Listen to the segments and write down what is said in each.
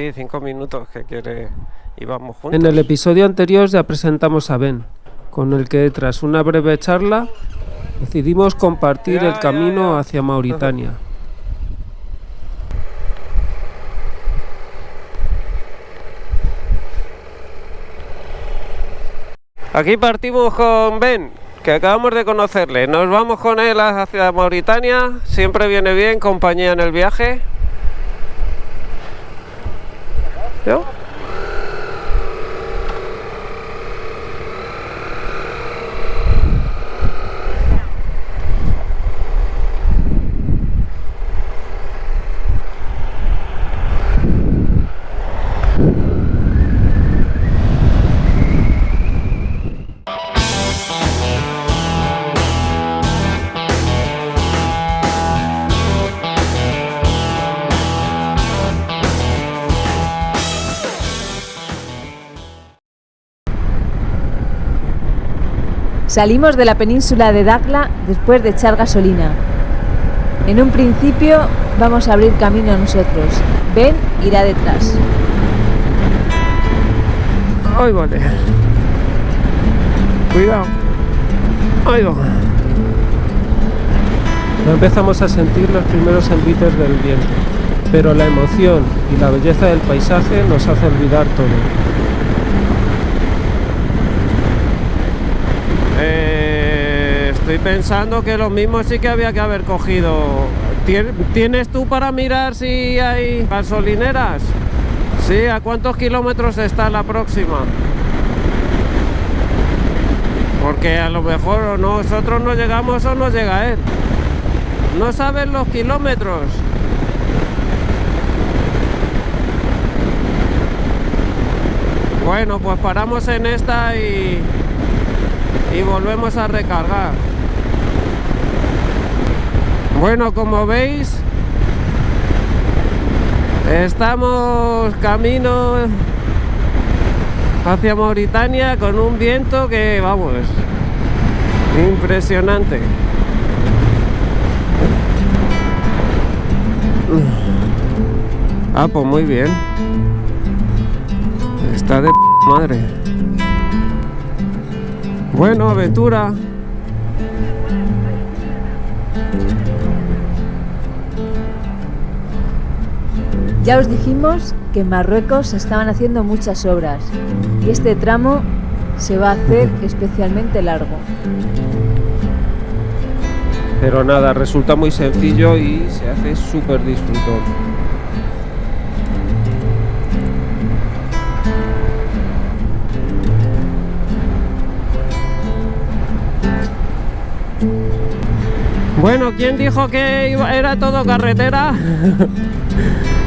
Sí, 5 minutos que quiere y vamos juntos. En el episodio anterior ya presentamos a Ben, con el que tras una breve charla decidimos compartir el camino hacia Mauritania. Aquí partimos con Ben, que acabamos de conocerle. Nos vamos con él hacia Mauritania. Siempre viene bien compañía en el viaje. ¿Yo? Salimos de la península de Dakhla después de echar gasolina. En un principio vamos a abrir camino nosotros. Ben irá detrás. Ahí vale. Cuidado. Ahí va. No empezamos a sentir los primeros envites del viento, pero la emoción y la belleza del paisaje nos hace olvidar todo. Estoy pensando que lo mismo sí que había que haber cogido. ¿Tienes tú para mirar si hay gasolineras? Sí, ¿a cuántos kilómetros está la próxima? Porque a lo mejor o nosotros no llegamos o no llega él. No saben los kilómetros. Bueno, pues paramos en esta y volvemos a recargar. Bueno, como veis, estamos camino hacia Mauritania con un viento que, vamos, impresionante. Ah, pues muy bien. Está de madre. Bueno, aventura. Ya os dijimos que en Marruecos se estaban haciendo muchas obras y este tramo se va a hacer especialmente largo. Pero nada, resulta muy sencillo y se hace súper disfrutón. Bueno, ¿quién dijo que era todo carretera?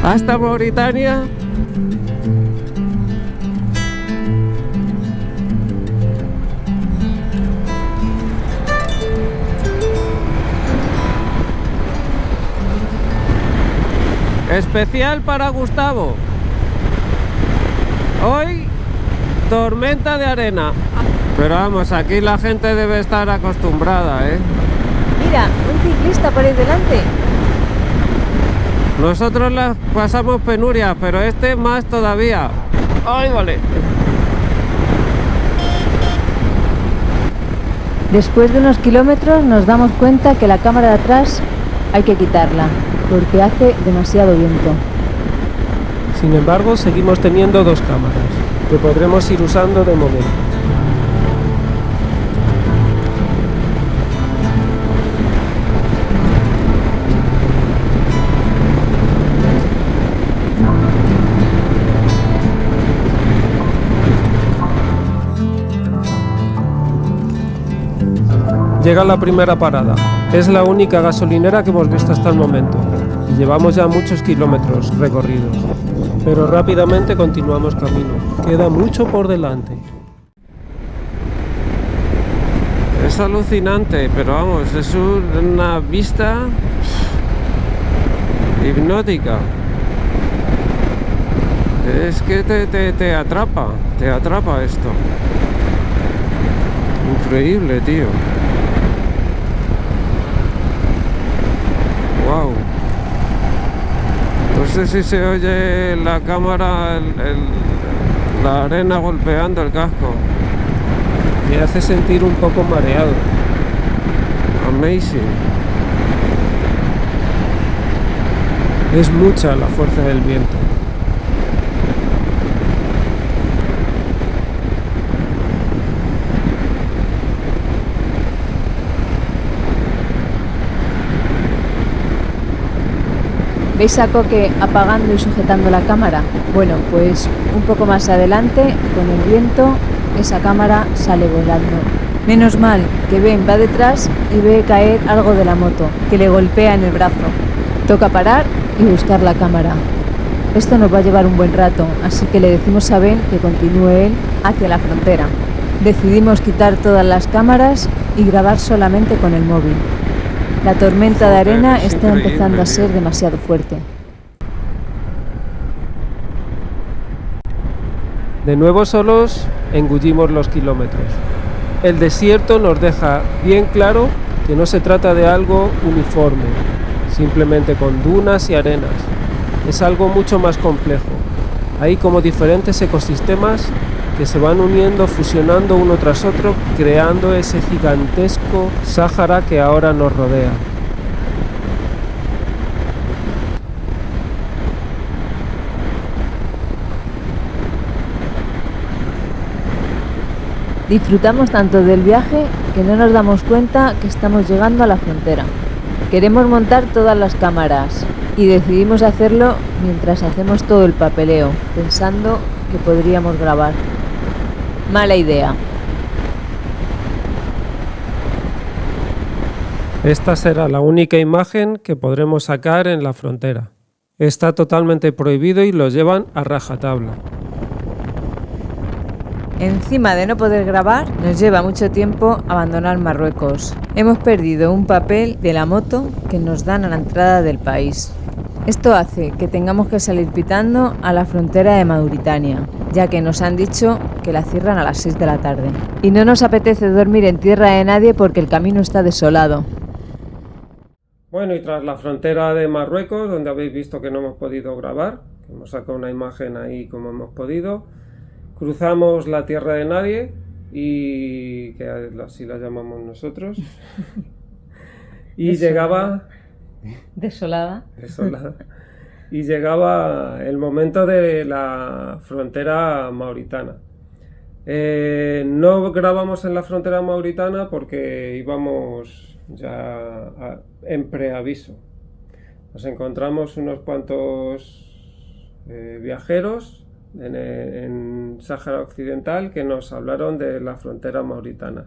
Hasta Mauritania. Especial para Gustavo. Hoy, tormenta de arena. Pero vamos, aquí la gente debe estar acostumbrada, ¿eh? Mira, un ciclista por ahí delante. Nosotros las pasamos penurias, pero este más todavía. ¡Ay, vale! Después de unos kilómetros nos damos cuenta que la cámara de atrás hay que quitarla, porque hace demasiado viento. Sin embargo, seguimos teniendo dos cámaras, que podremos ir usando de momento. Llega la primera parada. Es la única gasolinera que hemos visto hasta el momento y llevamos ya muchos kilómetros recorridos, pero rápidamente continuamos camino. Queda mucho por delante. Es alucinante, pero vamos, es una vista hipnótica. Es que te atrapa esto. Increíble, tío. Wow. Pues sé si se oye la cámara, la arena golpeando el casco. Me hace sentir un poco mareado. Amazing. Es mucha la fuerza del viento. ¿Veis a Coque apagando y sujetando la cámara? Bueno, pues un poco más adelante, con el viento, esa cámara sale volando. Menos mal que Ben va detrás y ve caer algo de la moto, que le golpea en el brazo. Toca parar y buscar la cámara. Esto nos va a llevar un buen rato, así que le decimos a Ben que continúe él hacia la frontera. Decidimos quitar todas las cámaras y grabar solamente con el móvil. La tormenta de arena está empezando a ser demasiado fuerte. De nuevo solos, engullimos los kilómetros. El desierto nos deja bien claro que no se trata de algo uniforme, simplemente con dunas y arenas. Es algo mucho más complejo. Hay como diferentes ecosistemas que se van uniendo, fusionando uno tras otro, creando ese gigantesco Sáhara que ahora nos rodea. Disfrutamos tanto del viaje que no nos damos cuenta que estamos llegando a la frontera. Queremos montar todas las cámaras y decidimos hacerlo mientras hacemos todo el papeleo, pensando que podríamos grabar. Mala idea. Esta será la única imagen que podremos sacar en la frontera. Está totalmente prohibido y lo llevan a rajatabla. Encima de no poder grabar, nos lleva mucho tiempo abandonar Marruecos. Hemos perdido un papel de la moto que nos dan a la entrada del país. Esto hace que tengamos que salir pitando a la frontera de Mauritania, ya que nos han dicho que la cierran a las 6 de la tarde. Y no nos apetece dormir en tierra de nadie porque el camino está desolado. Bueno, y tras la frontera de Marruecos, donde habéis visto que no hemos podido grabar, que hemos sacado una imagen ahí como hemos podido, cruzamos la tierra de nadie, y que así la llamamos nosotros, y llegaba... Desolada. Y llegaba el momento de la frontera mauritana. No grabamos en la frontera mauritana porque íbamos ya en preaviso. Nos encontramos unos cuantos viajeros en Sáhara Occidental que nos hablaron de la frontera mauritana.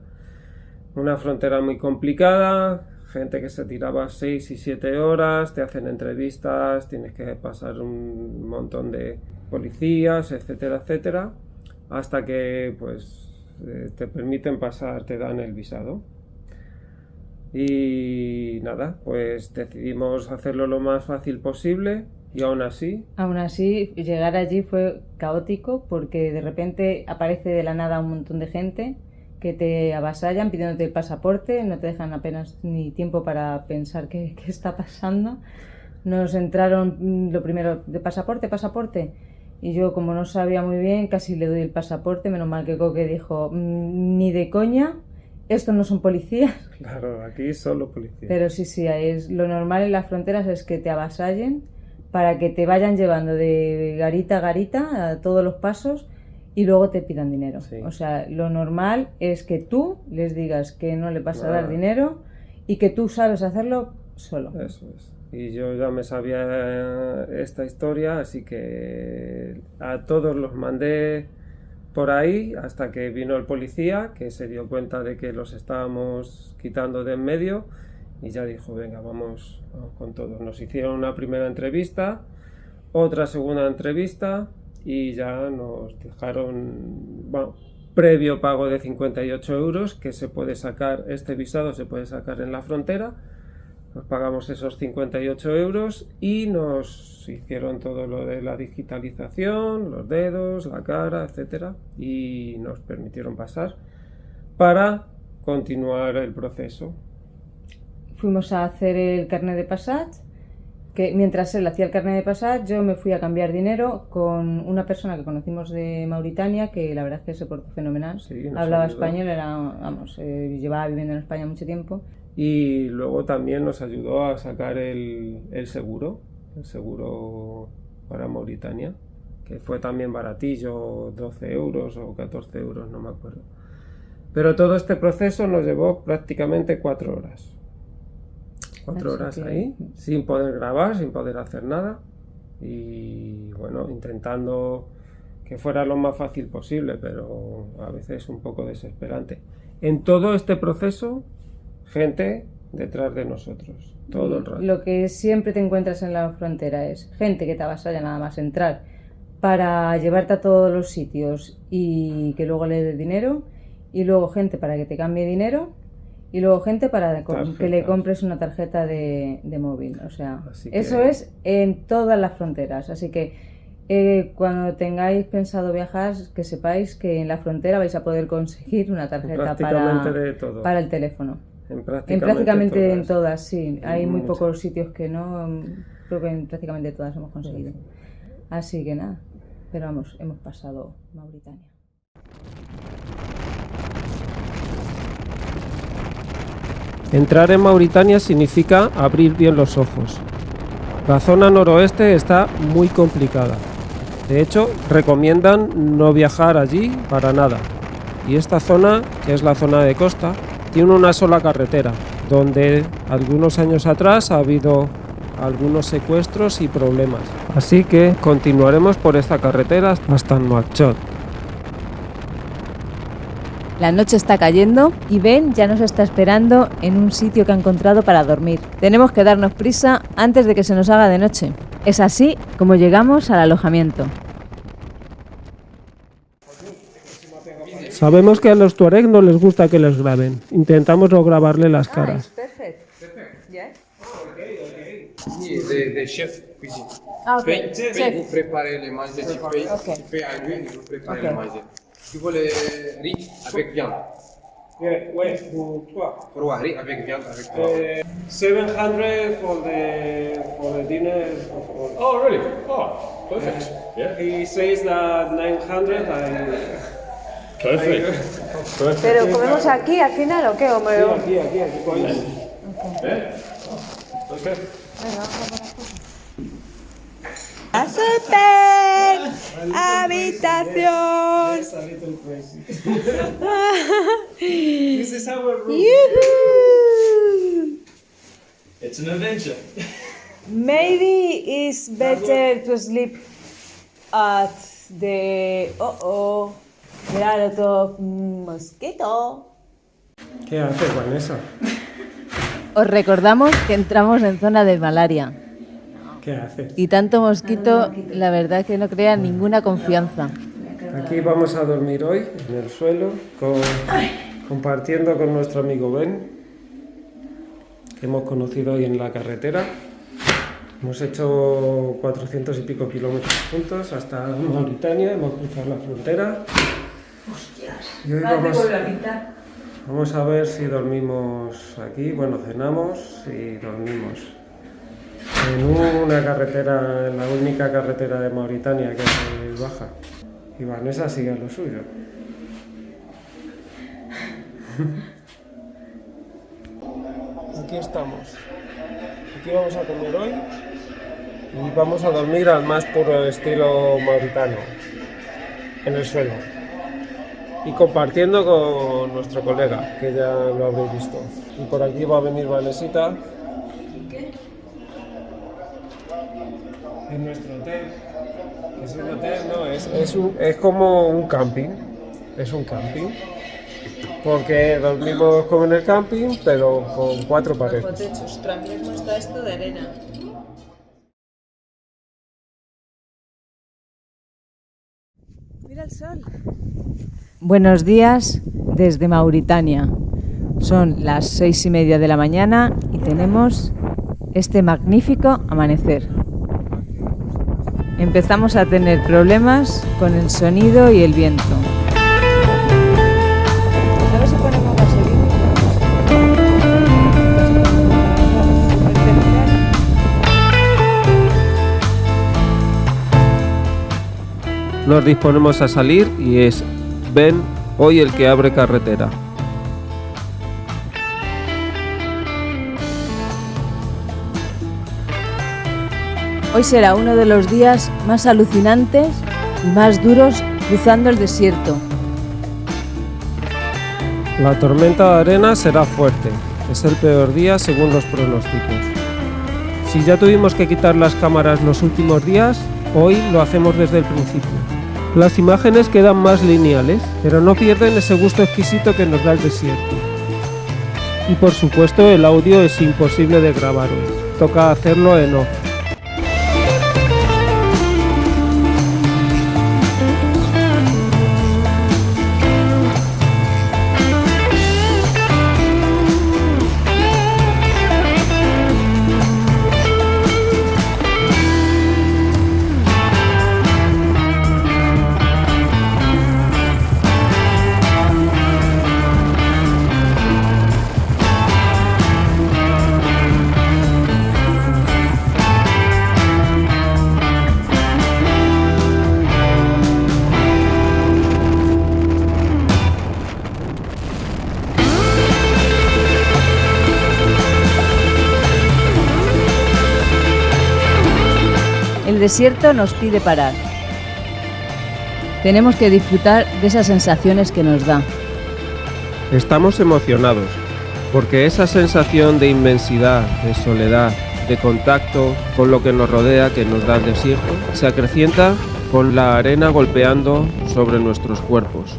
Una frontera muy complicada, gente que se tiraba 6 y 7 horas, te hacen entrevistas, tienes que pasar un montón de policías, etcétera, etcétera, hasta que pues te permiten pasar, te dan el visado. Y nada, pues decidimos hacerlo lo más fácil posible y aún así... Aún así, llegar allí fue caótico porque de repente aparece de la nada un montón de gente que te avasallan pidiéndote el pasaporte, no te dejan apenas ni tiempo para pensar qué está pasando. Nos entraron lo primero de pasaporte, y yo como no sabía muy bien casi le doy el pasaporte, menos mal que Coque dijo ni de coña, estos no son policías. Claro, aquí solo policías. Pero sí, es, lo normal en las fronteras es que te avasallen para que te vayan llevando de garita a garita a todos los pasos y luego te pidan dinero. Sí. O sea, lo normal es que tú les digas que no le vas a dar dinero y que tú sabes hacerlo solo. Eso es. Y yo ya me sabía esta historia, así que a todos los mandé por ahí hasta que vino el policía, que se dio cuenta de que los estábamos quitando de en medio y ya dijo, venga, vamos con todo. Nos hicieron una primera entrevista, otra segunda entrevista y ya nos dejaron, previo pago de 58 euros, que se puede sacar, este visado se puede sacar en la frontera. Nos pagamos esos 58 euros y nos hicieron todo lo de la digitalización, los dedos, la cara, etcétera, y nos permitieron pasar para continuar el proceso. Fuimos a hacer el carnet de passage, que mientras él hacía el carnet de pasar, yo me fui a cambiar dinero con una persona que conocimos de Mauritania, que la verdad es que se portó fenomenal. Sí, nos hablaba ayudó. español, llevaba viviendo en España mucho tiempo. Y luego también nos ayudó a sacar el seguro para Mauritania, que fue también baratillo, 12 euros o 14 euros, no me acuerdo. Pero todo este proceso nos llevó prácticamente 4 horas. 4 Así horas que- ahí, sin poder grabar, sin poder hacer nada. Y bueno, intentando que fuera lo más fácil posible, pero a veces un poco desesperante. En todo este proceso, gente detrás de nosotros, todo el rato. Lo que siempre te encuentras en la frontera es gente que te avasalla nada más entrar para llevarte a todos los sitios y que luego le dé dinero, y luego gente para que te cambie dinero, y luego gente para que le Tarjetas. compres una tarjeta de móvil. O sea, Así que- eso es en todas las fronteras. Así que cuando tengáis pensado viajar, que sepáis que en la frontera vais a poder conseguir una tarjeta Prácticamente de todo. para el teléfono. En En prácticamente en todas. todas, sí. Hay muy Muchas. pocos sitios que no. Creo que en prácticamente todas hemos conseguido. Así que nada. Pero vamos, hemos pasado Mauritania. Entrar en Mauritania significa abrir bien los ojos. La zona noroeste está muy complicada. De hecho, recomiendan no viajar allí para nada. Y esta zona, que es la zona de costa, tiene una sola carretera, donde algunos años atrás ha habido algunos secuestros y problemas. Así que continuaremos por esta carretera hasta Nouakchott. La noche está cayendo y Ben ya nos está esperando en un sitio que ha encontrado para dormir. Tenemos que darnos prisa antes de que se nos haga de noche. Es así como llegamos al alojamiento. Sabemos que a los tuareg no les gusta que les graben. Intentamos no grabarle las caras. Perfecto. Des chefs cuisine. Ah, ok. Paye, Chef. vous préparez les manger, tu payes à lui et vous préparez les manger. Tu veux le riz avec viande. Froid, riz avec viande, avec viande. 700 for the dinner. Oh, really? Oh, perfect. Yeah. He says that 900. Perfect. Perfect. ¿Pero comemos aquí al final o qué? Aquí. Okay. ¡A super habitación! A little crazy. This is our room. Yuhu. It's an adventure. Maybe it's better to sleep at the there are a lot of mosquito. ¿Qué hace, Vanessa? Os recordamos que entramos en zona de malaria ¿Qué hace? y tanto mosquito, la verdad que no crea ninguna confianza. Aquí vamos a dormir hoy, en el suelo, compartiendo con nuestro amigo Ben, que hemos conocido hoy en la carretera. Hemos hecho 400 y pico kilómetros juntos hasta Mauritania, hemos cruzado la frontera. Y hoy vamos a ver si dormimos aquí, bueno, cenamos y dormimos. En una carretera, en la única carretera de Mauritania que es baja. Y Vanessa sigue a lo suyo. Aquí estamos. Aquí vamos a comer hoy y vamos a dormir al más puro estilo mauritano, en el suelo. Y compartiendo con nuestro colega, que ya lo habréis visto. Y por aquí va a venir Vanesita. En nuestro hotel. Es un hotel, no, es como un camping. Es un camping. Porque dormimos como en el camping, pero con 4 paredes. Ostras, mira cómo está esto de arena. Mira el sol. Buenos días desde Mauritania. Son las 6:30 de la mañana y tenemos este magnífico amanecer. Empezamos a tener problemas con el sonido y el viento. A ver si ponemos gasolina. Nos disponemos a salir y es Ben hoy el que abre carretera. Hoy será uno de los días más alucinantes y más duros cruzando el desierto. La tormenta de arena será fuerte. Es el peor día según los pronósticos. Si ya tuvimos que quitar las cámaras los últimos días, hoy lo hacemos desde el principio. Las imágenes quedan más lineales, pero no pierden ese gusto exquisito que nos da el desierto. Y por supuesto el audio es imposible de grabar hoy. Toca hacerlo en off. El desierto nos pide parar. Tenemos que disfrutar de esas sensaciones que nos da. Estamos emocionados, porque esa sensación de inmensidad, de soledad, de contacto con lo que nos rodea, que nos da el desierto, se acrecienta con la arena golpeando sobre nuestros cuerpos.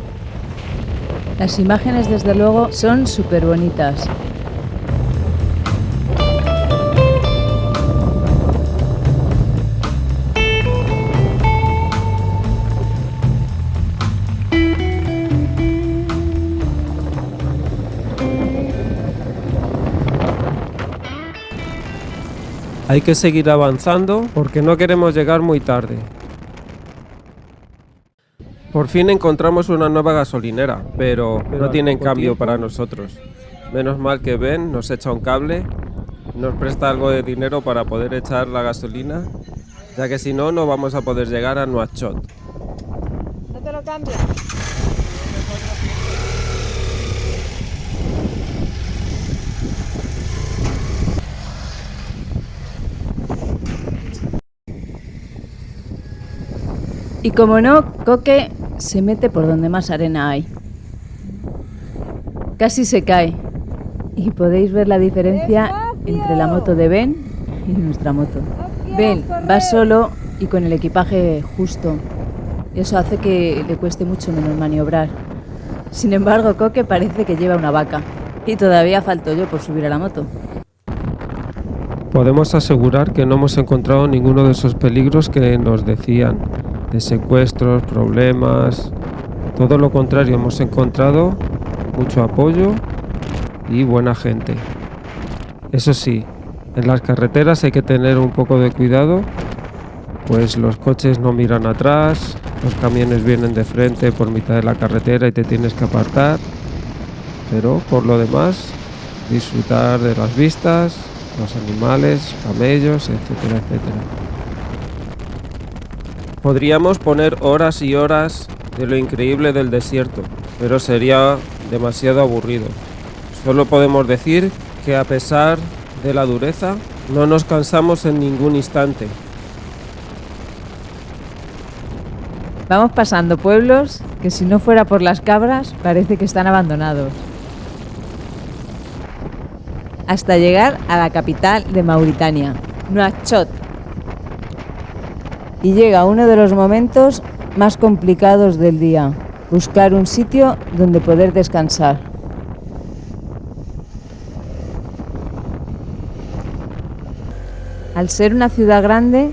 Las imágenes, desde luego, son súper bonitas. Hay que seguir avanzando porque no queremos llegar muy tarde. Por fin encontramos una nueva gasolinera, pero no tienen cambio para nosotros. Menos mal que Ben nos echa un cable, nos presta algo de dinero para poder echar la gasolina, ya que si no, no vamos a poder llegar a Nouakchott. ¿No te lo cambia? Y como no, Coque se mete por donde más arena hay. Casi se cae. Y podéis ver la diferencia entre la moto de Ben y nuestra moto. Ben va solo y con el equipaje justo. Eso hace que le cueste mucho menos maniobrar. Sin embargo, Coque parece que lleva una vaca. Y todavía falto yo por subir a la moto. Podemos asegurar que no hemos encontrado ninguno de esos peligros que nos decían, de secuestros, problemas. Todo lo contrario, hemos encontrado mucho apoyo y buena gente. Eso sí, en las carreteras hay que tener un poco de cuidado, pues los coches no miran atrás, los camiones vienen de frente por mitad de la carretera y te tienes que apartar, pero por lo demás, disfrutar de las vistas, los animales, camellos, etcétera, etcétera. Podríamos poner horas y horas de lo increíble del desierto, pero sería demasiado aburrido. Solo podemos decir que a pesar de la dureza, no nos cansamos en ningún instante. Vamos pasando pueblos que si no fuera por las cabras parece que están abandonados. Hasta llegar a la capital de Mauritania, Nouakchott. Y llega uno de los momentos más complicados del día, buscar un sitio donde poder descansar. Al ser una ciudad grande,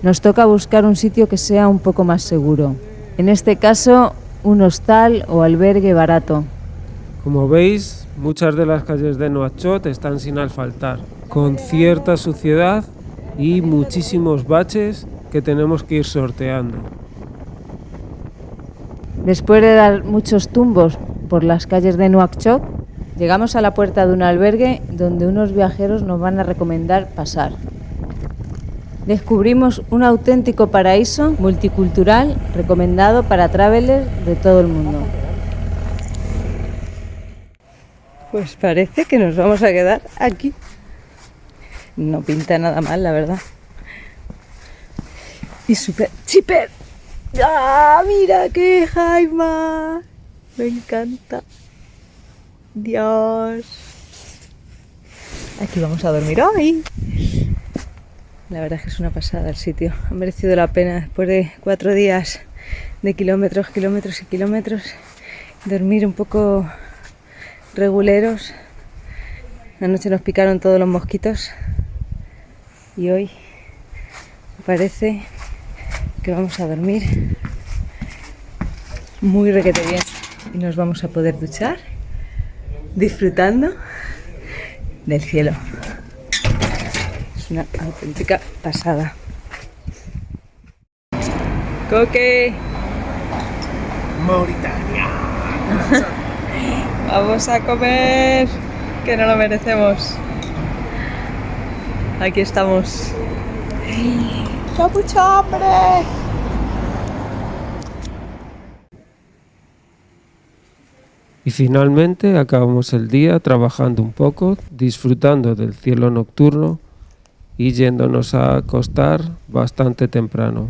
nos toca buscar un sitio que sea un poco más seguro. En este caso, un hostal o albergue barato. Como veis, muchas de las calles de Nouakchott están sin asfaltar, con cierta suciedad y muchísimos baches que tenemos que ir sorteando. Después de dar muchos tumbos por las calles de Nouakchott, llegamos a la puerta de un albergue donde unos viajeros nos van a recomendar pasar. Descubrimos un auténtico paraíso multicultural recomendado para travelers de todo el mundo. Pues parece que nos vamos a quedar aquí. No pinta nada mal, la verdad. Y súper chipper. ¡Ah, mira qué jaima! Me encanta. Dios. Aquí vamos a dormir hoy. La verdad es que es una pasada el sitio. Ha merecido la pena después de 4 días de kilómetros y kilómetros. Dormir un poco reguleros. Anoche nos picaron todos los mosquitos. Y hoy parece que vamos a dormir muy requete bien. Y nos vamos a poder duchar disfrutando del cielo. Es una auténtica pasada. ¡Coque! Mauritania. Vamos a comer, que no lo merecemos. Aquí estamos. ¡Tengo mucha hambre! Y finalmente acabamos el día trabajando un poco, disfrutando del cielo nocturno y yéndonos a acostar bastante temprano.